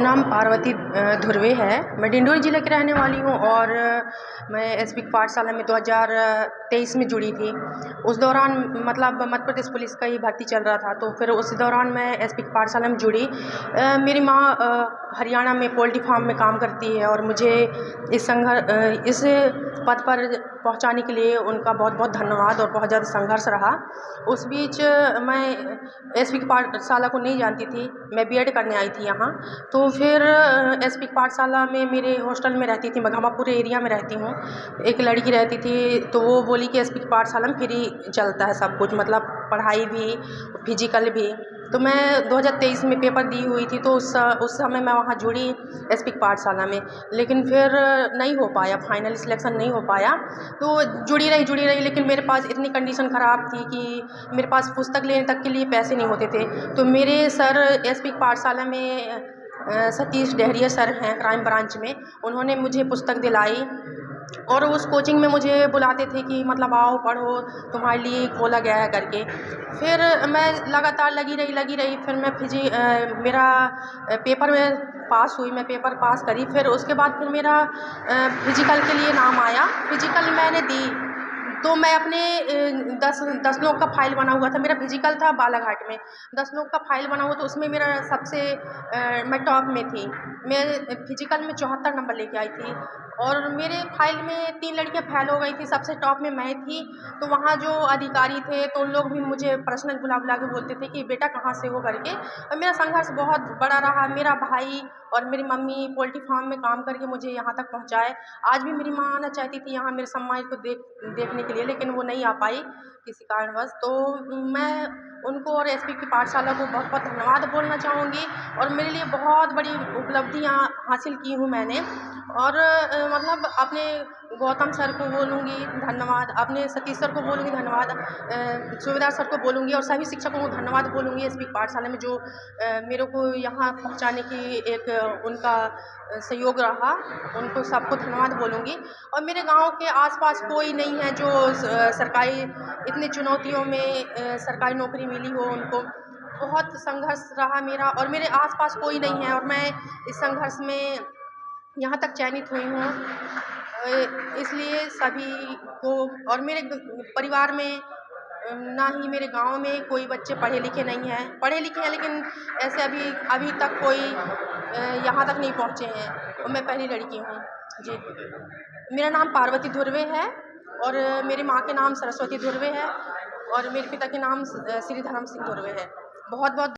नाम पार्वती धुर्वे है। मैं डिंडोरी ज़िले की रहने वाली हूँ और मैं एसपी पाठशाला में 2023 में जुड़ी थी। उस दौरान मतलब मध्य प्रदेश पुलिस का ही भर्ती चल रहा था, तो फिर उस दौरान मैं एसपी पाठशाला में जुड़ी। मेरी माँ हरियाणा में पोल्ट्री फार्म में काम करती है और मुझे इस पद पर पहुँचाने के लिए उनका बहुत बहुत धन्यवाद और बहुत ज़्यादा संघर्ष रहा। उस बीच मैं एसपी पाठशाला को नहीं जानती थी, मैं बीएड करने आई थी यहाँ। तो फिर एसपी पाठशाला में मेरे हॉस्टल में रहती थी, मैं घामापुर एरिया में रहती हूँ। एक लड़की रहती थी, तो वो बोली कि एसपी पाठशाला में फ्री चलता है सब कुछ, मतलब पढ़ाई भी फिजिकल भी। तो मैं 2023 में पेपर दी हुई थी, तो उस समय मैं वहाँ जुड़ी एसपी पाठशाला में, लेकिन फिर नहीं हो पाया, फाइनल सिलेक्शन नहीं हो पाया। तो जुड़ी रही, लेकिन मेरे पास इतनी कंडीशन ख़राब थी कि मेरे पास पुस्तक लेने तक के लिए पैसे नहीं होते थे। तो मेरे सर एसपी पाठशाला में सतीश डहरिया सर हैं क्राइम ब्रांच में, उन्होंने मुझे पुस्तक दिलाई और उस कोचिंग में मुझे बुलाते थे कि मतलब आओ पढ़ो, तुम्हारे लिए खोला गया है करके। फिर मैं लगातार लगी रही। फिर मैं मेरा पेपर में पास हुई, मैं पेपर पास करी। फिर उसके बाद फिर मेरा फिजिकल के लिए नाम आया, फिजिकल मैंने दी। तो मैं अपने 10 लोग का फाइल बना हुआ था, मेरा फिजिकल था बालाघाट में, 10 लोग का फाइल बना हुआ, तो उसमें मेरा सबसे मैं टॉप में थी। मैं फिजिकल में 74 नंबर लेके आई थी और मेरे फाइल में 3 लड़कियां फेल हो गई थी, सबसे टॉप में मैं थी। तो वहाँ जो अधिकारी थे तो उन लोग भी मुझे पर्सनल बुला के बोलते थे कि बेटा कहाँ से हो करके। और मेरा संघर्ष बहुत बड़ा रहा। मेरा भाई और मेरी मम्मी पोल्ट्री फार्म में काम करके मुझे यहाँ तक पहुँचाए। आज भी मेरी माँ आना चाहती थी यहाँ मेरे सम्मान को देखने के लिए, लेकिन वो नहीं आ पाई किसी कारणवश। तो मैं उनको और एसपी की पाठशाला को बहुत बहुत धन्यवाद बोलना चाहूँगी और मेरे लिए बहुत बड़ी उपलब्धियाँ हासिल की हूँ मैंने। और मतलब अपने गौतम सर को बोलूँगी धन्यवाद, अपने सतीश सर को बोलूँगी धन्यवाद, सूबेदार सर को बोलूँगी और सभी शिक्षकों को धन्यवाद बोलूँगी एसपी पाठशाला में जो मेरे को यहाँ पहुँचाने की एक उनका सहयोग रहा, उनको सबको धन्यवाद बोलूँगी। और मेरे गांव के आसपास कोई नहीं है जो सरकारी इतनी चुनौतियों में सरकारी नौकरी मिली हो उनको। बहुत संघर्ष रहा मेरा और मेरे आसपास कोई नहीं है और मैं इस संघर्ष में यहाँ तक चयनित हुई हूँ। इसलिए सभी को और मेरे परिवार में ना ही मेरे गांव में कोई बच्चे पढ़े लिखे नहीं हैं, पढ़े लिखे हैं लेकिन ऐसे अभी तक कोई यहाँ तक नहीं पहुँचे हैं और मैं पहली लड़की हूँ जी। मेरा नाम पार्वती धुर्वे है और मेरी माँ के नाम सरस्वती धुर्वे है और मेरे पिता के नाम श्री धर्म सिंह धुर्वे है। बहुत बहुत